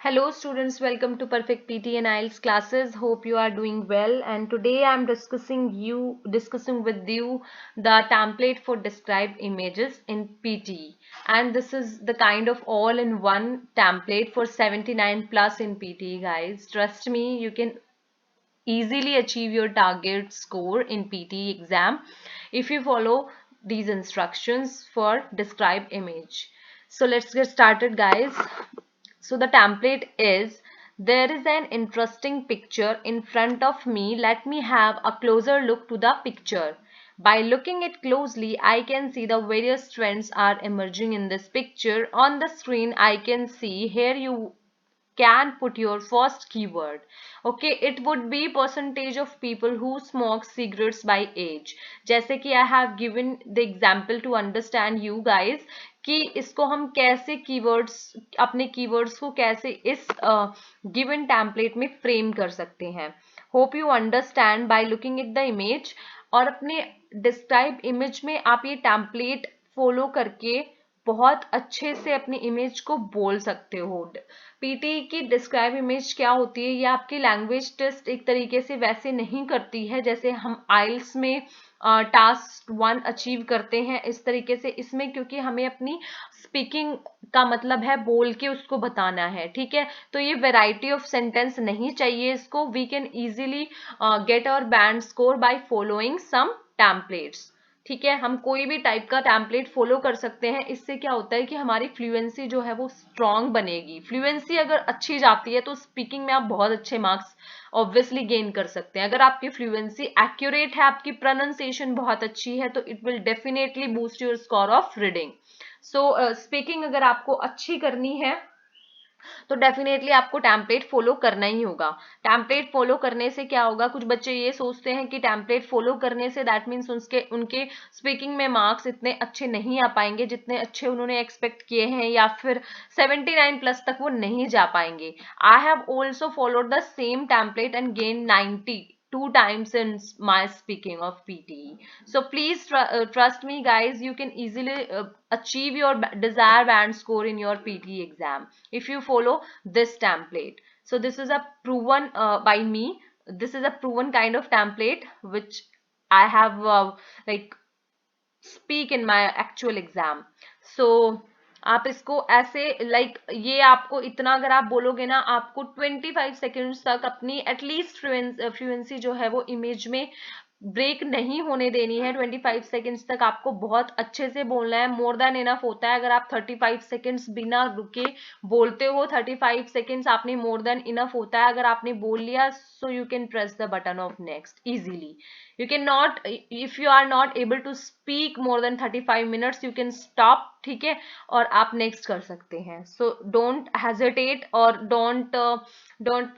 Hello students, welcome to Perfect PT and IELTS classes. Hope you are doing well, and today I'm discussing with you the template for described images in PT. And this is the kind of all-in-one template for 79 plus in PT, guys. Trust me, you can easily achieve your target score in PT exam if you follow these instructions for describe image. So let's get started, guys. So the template is, there is an interesting picture in front of me. Let me have a closer look to the picture. By looking it closely, I can see the various trends are emerging in this picture. On the screen, I can see here you can put your first keyword. Okay, it would be percentage of people who smoke cigarettes by age. जैसे कि I have given the example to understand you guys कि इसको हम कैसे keywords, अपने keywords को कैसे इस given template में frame कर सकते हैं. Hope you understand by looking at the image. और अपने describe image में आप ये template follow करके बहुत अच्छे से अपनी इमेज को बोल सकते हो. पीटी की डिस्क्राइब इमेज क्या होती है, ये आपकी लैंग्वेज टेस्ट एक तरीके से वैसे नहीं करती है जैसे हम आइल्स में टास्क 1 अचीव करते हैं इस तरीके से इसमें, क्योंकि हमें अपनी स्पीकिंग का मतलब है बोल के उसको बताना है. ठीक है, तो ये वैरायटी ऑफ सेंटेंस नहीं चाहिए इसको. We can easily get our band score by following some templates. ठीक है, हम कोई भी टाइप का टेम्पलेट फॉलो कर सकते हैं. इससे क्या होता है कि हमारी फ्लुएंसी जो है वो स्ट्रांग बनेगी. फ्लुएंसी अगर अच्छी जाती है तो स्पीकिंग में आप बहुत अच्छे मार्क्स ऑब्वियसली गेन कर सकते हैं. अगर आपकी फ्लुएंसी एक्यूरेट है, आपकी प्रोनाउंसिएशन बहुत अच्छी है, तो it will definitely boost your score of reading. So speaking अगर आपको अच्छी करनी है तो डेफिनेटली आपको टेम्पलेट फॉलो करना ही होगा. टेम्पलेट फॉलो करने से क्या होगा, कुछ बच्चे ये सोचते हैं कि टेम्पलेट फॉलो करने से दैट मीन्स उनके स्पीकिंग में मार्क्स इतने अच्छे नहीं आ पाएंगे जितने अच्छे उन्होंने एक्सपेक्ट किए हैं, या फिर 79 प्लस तक वो नहीं जा पाएंगे. I have also followed the same template and gain 90 two times in my speaking of PTE. So please trust me, guys. You can easily achieve your desired band score in your PTE exam if you follow this template. So this is a proven by me. This is a proven kind of template which I have like speak in my actual exam. So आप इसको ऐसे ये आपको इतना अगर आप बोलोगे ना, आपको 25 सेकेंड्स तक अपनी एटलीस्ट फ्लुएंसी जो है वो इमेज में ब्रेक नहीं होने देनी है. 25 सेकेंड्स तक आपको बहुत अच्छे से बोलना है. मोर देन इनफ होता है अगर आप 35 सेकेंड्स बिना रुके बोलते हो. 35 सेकेंड्स आपने मोर देन इनफ होता है. अगर आपने बोल लिया सो you can press the button of next easily. You cannot, if you are not able to speak more than 35 minutes, you can stop. ठीक है, और आप नेक्स्ट कर सकते हैं. सो डोंट हेजिटेट और डोंट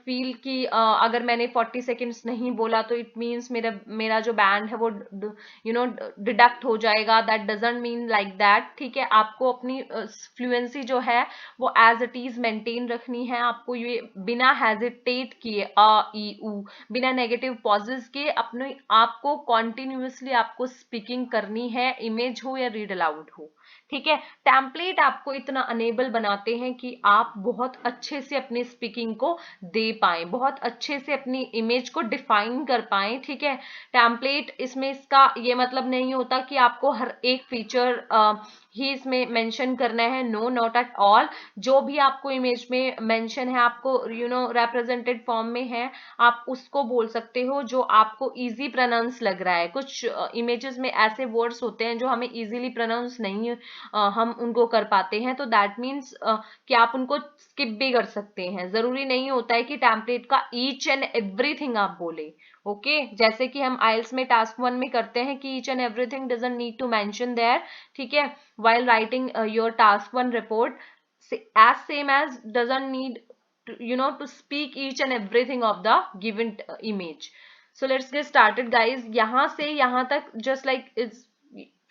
फील कि अगर मैंने 40 सेकेंड्स नहीं बोला तो इट मीन्स मेरा जो बैंड है वो डिडक्ट हो जाएगा. That doesn't mean like that. ठीक है, आपको अपनी फ्लुएंसी जो है वो एज इट इज मेंटेन रखनी है. आपको ये बिना हेजिटेट किए बिना नेगेटिव पॉजेस के अपने आपको कॉन्टिन्यूसली आपको स्पीकिंग करनी है, इमेज हो या रीड अलाउड हो. ठीक है, टेम्पलेट आपको इतना अनेबल बनाते हैं कि आप बहुत अच्छे से अपनी स्पीकिंग को दे पाएं, बहुत अच्छे से अपनी इमेज को डिफाइन कर पाएं. ठीक है, टेम्पलेट इसमें इसका ये मतलब नहीं होता कि आपको हर एक फीचर ही इसमें मेंशन करना है. No, not at all. जो भी आपको इमेज में मेंशन है, आपको रिप्रेजेंटेड फॉर्म में है, आप उसको बोल सकते हो जो आपको इजी प्रोनाउंस लग रहा है. कुछ इमेजेस में ऐसे वर्ड्स होते हैं जो हमें इजीली प्रोनाउंस नहीं हम उनको कर पाते हैं, तो दैट मीन्स कि आप उनको स्किप भी कर सकते हैं. जरूरी नहीं होता है कि टेम्पलेट का ईच एंड एवरीथिंग आप बोले. ओके, जैसे कि हम आइल्स में टास्क 1 में करते हैं कि each and everything doesn't need to mention there. ठीक है, while writing your task 1 report, as same as doesn't need to speak each and everything of the given image. So let's get started, guys. यहाँ से यहाँ तक just like it's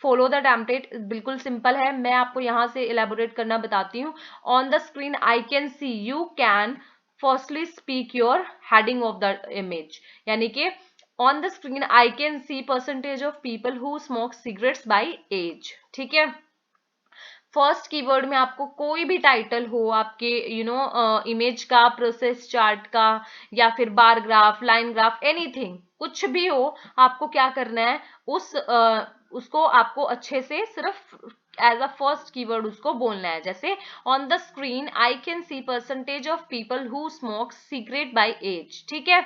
follow the template बिल्कुल simple है. मैं आपको यहाँ से elaborate करना बताती हूँ. On the screen I can see, you can firstly speak your heading of the image. यानी कि on the screen I can see percentage of people who smoke cigarettes by age. ठीक है, फर्स्ट कीवर्ड में आपको कोई भी title हो आपके इमेज का, प्रोसेस चार्ट का, या फिर bar graph, line graph, anything, कुछ भी हो, आपको क्या करना है, उसको आपको अच्छे से सिर्फ एज अ फर्स्ट कीवर्ड उसको बोलना है। जैसे on the screen I can see percentage of people who smoke secret by age, ठीक है।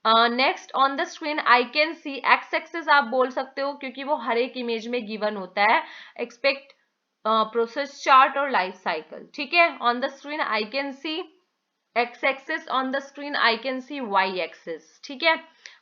Next, on the screen I can see, X axis आप बोल सकते हो क्योंकि वो हर एक इमेज में गिवन होता है। एक्सपेक्ट प्रोसेस चार्ट और लाइफ साइकिल, ठीक है। On the screen I can see X axis, on the screen I can see Y axis, ठीक है।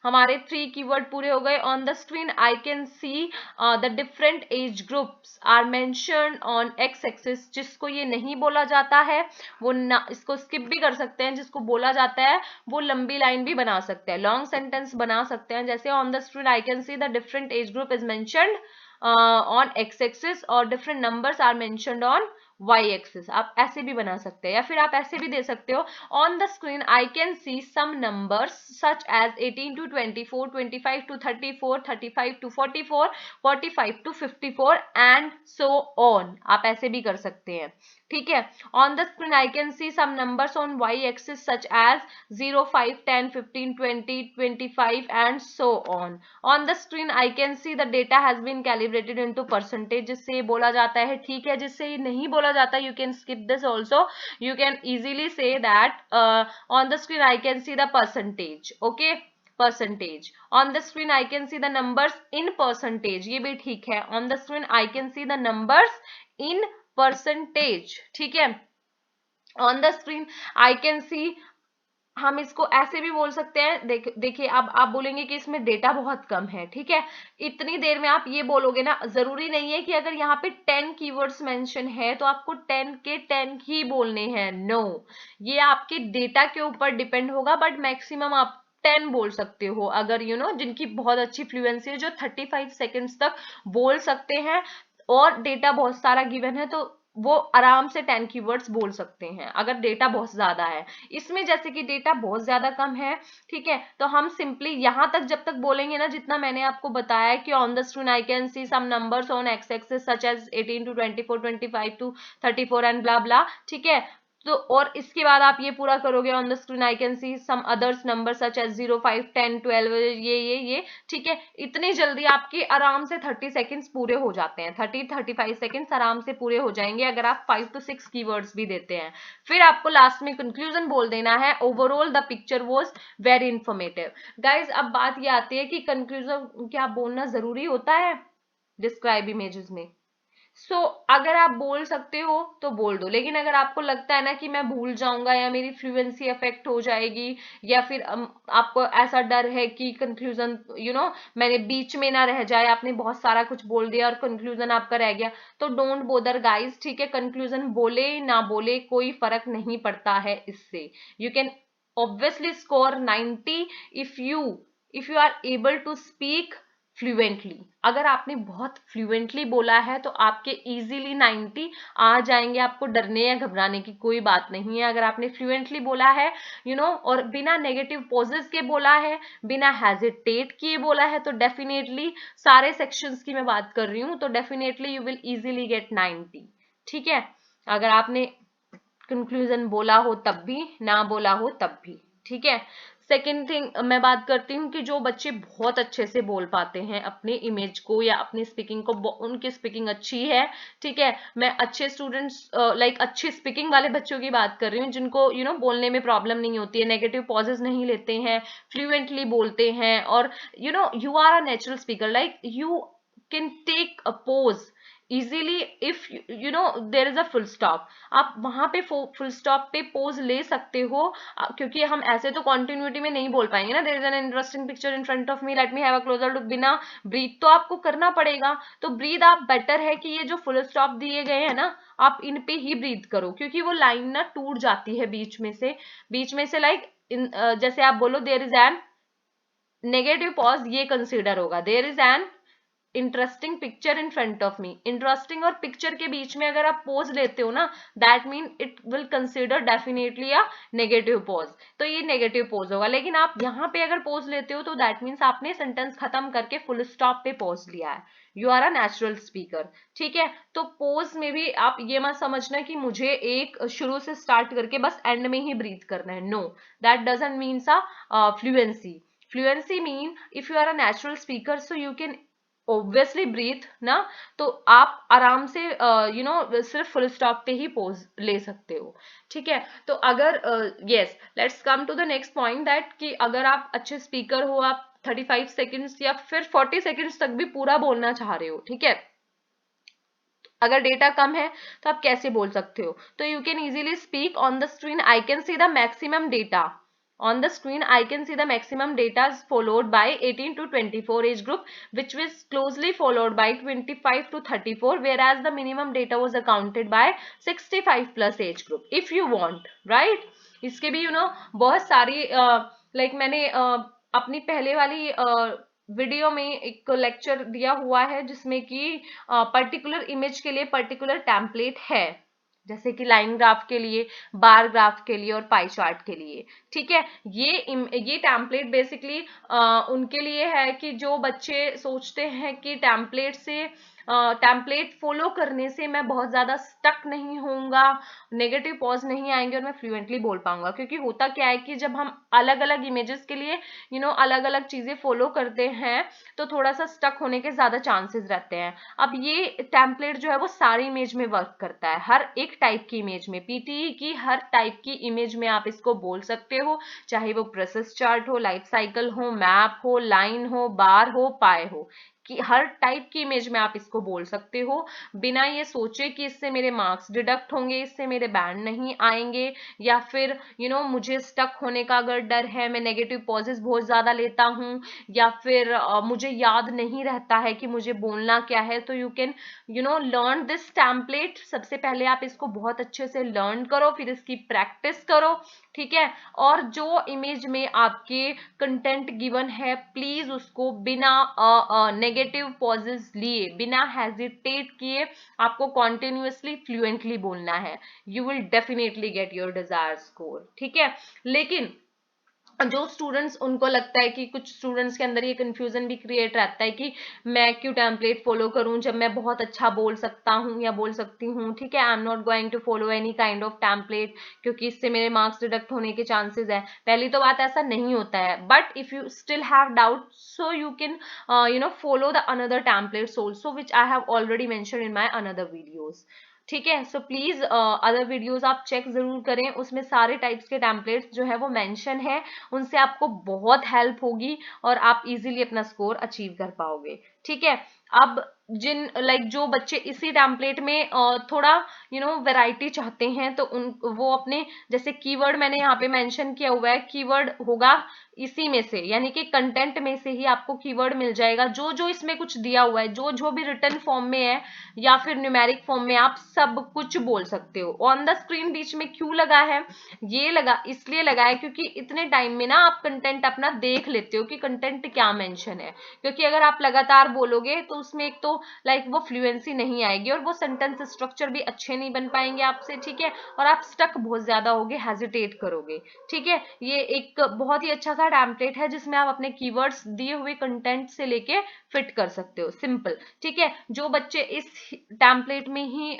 हमारे 3 कीवर्ड पूरे हो गए। On the screen I can see the different age groups are mentioned on X axis, जिसको ये नहीं बोला जाता है वो ना, इसको स्किप भी कर सकते हैं। जिसको बोला जाता है वो लंबी लाइन भी बना सकते हैं, लॉन्ग सेंटेंस बना सकते हैं। जैसे on the screen I can see the different age group is mentioned on X axis और different numbers are mentioned on Y axis, आप ऐसे भी बना सकते हैं। या फिर आप ऐसे भी दे सकते हो, on the screen I can see some numbers such as 18 to 24, 25 to 34, 35 to 44, 45 to 54 and so on, आप ऐसे भी कर सकते हैं, ठीक है। On the screen I can see some numbers on Y axis such as 0, 5, 10, 15, 20, 25 and so on. On the screen I can see the data has been calibrated into percentage, जिससे बोला जाता है, ठीक है। जिससे नहीं बोला जाता, you can skip this also, you can easily say that on the screen I can see the percentage, okay, percentage. On the screen I can see the numbers in percentage, ये भी ठीक है। On the screen I can see the numbers in percentage, ठीक है। On the screen I can सी, हम इसको ऐसे भी बोल सकते हैं। देखिए अब आप बोलेंगे कि इसमें डेटा बहुत कम है, ठीक है। इतनी देर में आप ये बोलोगे ना, जरूरी नहीं है कि अगर यहाँ पे 10 कीवर्ड्स मेंशन है तो आपको 10 के 10 ही बोलने हैं, नो। ये आपके डेटा के ऊपर डिपेंड होगा, बट मैक्सिमम आप 10 बोल सकते हो। अगर जिनकी बहुत अच्छी फ्लुएंसी है, जो 35 सेकेंड्स तक बोल सकते हैं और डेटा बहुत सारा गिवन है, तो वो आराम से 10 कीवर्ड्स बोल सकते हैं अगर डेटा बहुत ज्यादा है। इसमें जैसे कि डेटा बहुत ज्यादा कम है, ठीक है, तो हम सिंपली यहां तक जब तक बोलेंगे ना, जितना मैंने आपको बताया कि on the screen I can see some numbers on X axis such as 18 to 24, 25 to 34 and blah blah, ठीक है। तो और इसके बाद आप ये पूरा करोगे, on the screen I can see some others number such as 0, 5, 10, 12, ये, ठीक है। इतनी जल्दी आपके आराम से 30 सेकंड्स पूरे हो जाते हैं, 35 सेकंड्स आराम से पूरे हो जाएंगे अगर आप 5 to 6 कीवर्ड्स भी देते हैं। फिर आपको लास्ट में कंक्लूजन बोल देना है, overall the picture was very informative. Guys, अब बात ये आती है कि कंक्लूजन क्या बोलना जरूरी होता है डिस्क्राइब इमेजेस में? अगर आप बोल सकते हो तो बोल दो, लेकिन अगर आपको लगता है ना कि मैं भूल जाऊंगा या मेरी फ्लुएंसी अफेक्ट हो जाएगी, या फिर आपको ऐसा डर है कि कंक्लूजन मैंने बीच में ना रह जाए, आपने बहुत सारा कुछ बोल दिया और कंक्लूजन आपका रह गया, तो डोंट बोदर गाइज, ठीक है। कंक्लूजन बोले ना बोले कोई फर्क नहीं पड़ता है इससे। You can obviously score 90 if you are able to speak fluently. अगर आपने बहुत फ्लुएंटली बोला है तो आपके इजीली 90 आ जाएंगे, आपको डरने या घबराने की कोई बात नहीं है। अगर आपने फ्लुएंटली बोला है और बिना नेगेटिव पॉजेस के बोला है, बिना हेजिटेट किए बोला है, तो डेफिनेटली सारे सेक्शंस की मैं बात कर रही हूँ, तो definitely you will easily get 90, ठीक है। अगर आपने कंक्लूजन बोला हो तब भी, ना बोला हो तब भी, ठीक है। सेकेंड थिंग मैं बात करती हूँ कि जो बच्चे बहुत अच्छे से बोल पाते हैं अपने इमेज को या अपनी स्पीकिंग को, उनकी स्पीकिंग अच्छी है, ठीक है। मैं अच्छे स्टूडेंट्स लाइक अच्छे स्पीकिंग वाले बच्चों की बात कर रही हूँ, जिनको बोलने में प्रॉब्लम नहीं होती है, नेगेटिव पॉजेस नहीं लेते हैं, फ्लुएंटली बोलते हैं, और you are a natural speaker, like you can take a pause easily if there is a full stop, आप वहां पे फुल स्टॉप पे पोज ले सकते हो, क्योंकि हम ऐसे तो कॉन्टिन्यूटी में नहीं बोल पाएंगे ना। There is an interesting picture in front of me, let me have a closer look, बिना ब्रीथ तो आपको करना पड़ेगा। तो ब्रीथ आप बेटर है कि ये जो फुल स्टॉप दिए गए हैं ना, आप इन पे ही ब्रीथ करो, क्योंकि वो लाइन ना टूट जाती है बीच में से लाइक जैसे आप बोलो there is an negative pause, ये कंसिडर होगा, there is an interesting picture in front of me. Interesting और पिक्चर के बीच में अगर आप पोज लेते हो ना, that mean it will consider definitely a negative pause, तो ये नेगेटिव पोज होगा। लेकिन आप यहाँ पे अगर पोज लेते हो तो दैट मीन्स आपने सेंटेंस खत्म करके फुल स्टॉप पे पोज लिया है, you are a natural speaker. ठीक है, तो पोज में भी आप ये मत समझना कि मुझे एक शुरू से स्टार्ट करके बस एंड में ही ब्रीथ करना है, no, that doesn't means a fluency. Fluency mean if you are a natural speaker so you can obviously breathe ना, तो आप आराम से सिर्फ फुल स्टॉप पे ही पोज ले सकते हो। ठीक है, तो अगर yes, let's come to the next point that कि अगर आप अच्छे स्पीकर हो, आप 35 सेकेंड्स या फिर 40 सेकेंड्स तक भी पूरा बोलना चाह रहे हो, ठीक है, अगर डेटा कम है तो आप कैसे बोल सकते हो? तो you can easily speak on the screen, I can see the maximum data on the screen. I can see the maximum data is followed by 18 to 24 age group, which was closely followed by 25 to 34, whereas the minimum data was accounted by 65 plus age group, if you want, right? इसके भी बहुत सारी मैंने अपनी पहले वाली video में एक लेक्चर दिया हुआ है जिसमें कि पर्टिकुलर इमेज के लिए पर्टिकुलर टेम्पलेट है, जैसे कि लाइन ग्राफ के लिए, बार ग्राफ के लिए और पाई चार्ट के लिए। ठीक है, ये टेम्पलेट बेसिकली उनके लिए है कि जो बच्चे सोचते हैं कि टेम्पलेट फॉलो करने से मैं बहुत ज्यादा स्टक नहीं होऊंगा, नेगेटिव पॉज नहीं आएंगे और मैं फ्लुएंटली बोल पाऊंगा। क्योंकि होता क्या है कि जब हम अलग अलग इमेजेस के लिए अलग अलग चीजें फॉलो करते हैं तो थोड़ा सा स्टक होने के ज्यादा चांसेस रहते हैं। अब ये टेम्पलेट जो है वो सारी इमेज में वर्क करता है, हर एक टाइप की इमेज में, पीटीई की हर टाइप की इमेज में आप इसको बोल सकते हो, चाहे वो प्रोसेस चार्ट हो, लाइफ साइकिल हो, मैप हो, लाइन हो, बार हो, पाए हो, कि हर टाइप की इमेज में आप इसको बोल सकते हो, बिना ये सोचे कि इससे मेरे मार्क्स डिडक्ट होंगे, इससे मेरे बैंड नहीं आएंगे, या फिर मुझे स्टक होने का अगर डर है, मैं नेगेटिव पॉजेस बहुत ज्यादा लेता हूँ, या फिर मुझे याद नहीं रहता है कि मुझे बोलना क्या है, तो you can learn this template. सबसे पहले आप इसको बहुत अच्छे से लर्न करो, फिर इसकी प्रैक्टिस करो। ठीक है, और जो इमेज में आपके कंटेंट गिवन है प्लीज उसको बिना नेगेटिव पॉजेस लिए, बिना हेजिटेट किए आपको कॉन्टिन्यूअसली फ्लुएंटली बोलना है, you will definitely get your desire score. ठीक है, लेकिन जो स्टूडेंट्स, उनको लगता है कि कुछ स्टूडेंट्स के अंदर ये कंफ्यूजन भी क्रिएट रहता है कि मैं क्यों टेम्पलेट फॉलो करूं जब मैं बहुत अच्छा बोल सकता हूं या बोल सकती हूं। ठीक है, I am not going to follow any kind of template क्योंकि इससे मेरे मार्क्स डिडक्ट होने के चांसेस है। पहली तो बात, ऐसा नहीं होता है, but if you still have doubt so you can follow the another templates also which I have already mention in my another videos. ठीक है, सो प्लीज अदर वीडियोस आप चेक जरूर करें, उसमें सारे टाइप्स के टेम्पलेट्स जो है वो मेंशन है, उनसे आपको बहुत हेल्प होगी और आप इजीली अपना स्कोर अचीव कर पाओगे। ठीक है, अब जो बच्चे इसी टेम्पलेट में थोड़ा वैरायटी चाहते हैं तो वो अपने, जैसे कीवर्ड मैंने यहाँ पे मेंशन किया हुआ है, कीवर्ड होगा इसी में से, यानी कि कंटेंट में से ही आपको कीवर्ड मिल जाएगा, जो जो इसमें कुछ दिया हुआ है, जो जो भी रिटन फॉर्म में है या फिर न्यूमेरिक फॉर्म में, आप सब कुछ बोल सकते हो। ऑन द स्क्रीन बीच में क्यों लगा है, ये इसलिए लगा है क्योंकि इतने टाइम में ना आप कंटेंट अपना देख लेते हो कि कंटेंट क्या मेंशन है, क्योंकि अगर आप लगातार बोलोगे तो उसमें एक तो वो फ्लुएंसी नहीं आएगी और वो सेंटेंस स्ट्रक्चर भी अच्छे नहीं बन पाएंगे आपसे। ठीक है, और आप स्टक बहुत ज्यादा होगे, हेजिटेट करोगे। ठीक है, ये एक बहुत ही अच्छा सा टेम्पलेट है जिसमें आप अपने कीवर्ड्स दिए हुए कंटेंट से लेके फिट कर सकते हो, सिंपल। ठीक है, जो बच्चे इस टेम्पलेट में ही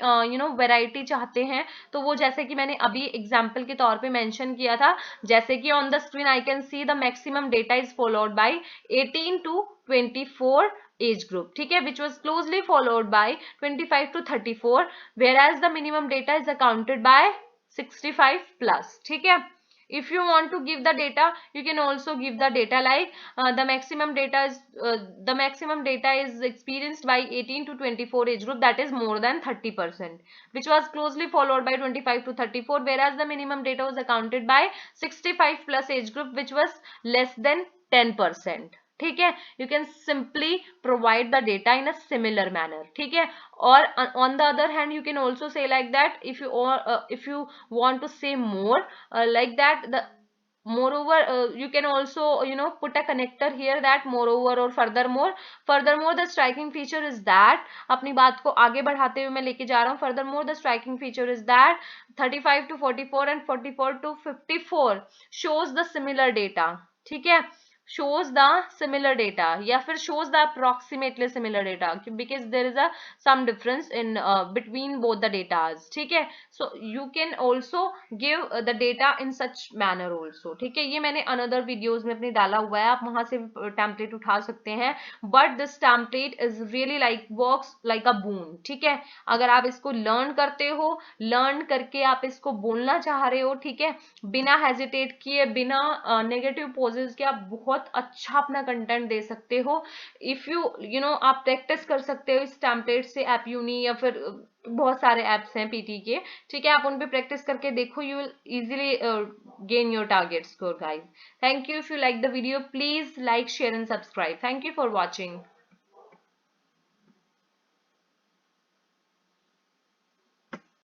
वैरायटी चाहते हैं तो वो, जैसे कि मैंने अभी एग्जाम्पल के तौर पे मेंशन किया था, जैसे कि on the screen I can see the maximum data is followed by 18 to 24 age group. ठीक है, which was closely followed by 25 to 34, whereas the minimum data is accounted by 65 plus. ठीक है, if you want to give the data you can also give the data like the maximum data is experienced by 18 to 24 age group, that is more than 30%, which was closely followed by 25 to 34, whereas the minimum data was accounted by 65 plus age group, which was less than 10%. ठीक है, you can simply provide the data in a similar manner. ठीक है, और on the other hand you can also say like that, if you want to say more like that, moreover you can also put a connector here, that moreover or furthermore the striking feature is that, अपनी बात को आगे बढ़ाते हुए मैं लेके जा रहा हूँ, furthermore the striking feature is that 35 to 44 and 44 to 54 shows the similar data. ठीक है, shows the similar data या फिर shows the approximately similar data, because there is a some difference in between both the datas. ठीक है, so you can also give the data in such manner also. ठीक है, ये मैंने another videos में अपने डाला हुआ है, आप वहां से template उठा सकते हैं, but this template is really like works like a boon. ठीक है, अगर आप इसको learn करते हो, learn करके आप इसको बोलना चाह रहे हो, ठीक है, बिना हेजिटेट किए, बिना नेगेटिव पॉजेस के, आप बहुत अच्छा अपना कंटेंट दे सकते हो. इफ यू नो आप प्रैक्टिस कर सकते हो इस टेम्पलेट से, ऐप यूनी या फिर बहुत सारे ऐप्स हैं पीटी के. ठीक है, आप उन पे प्रैक्टिस करके देखो, you will easily gain your target score guys. Thank you. If you like the video, please like, share and subscribe. Thank you for watching.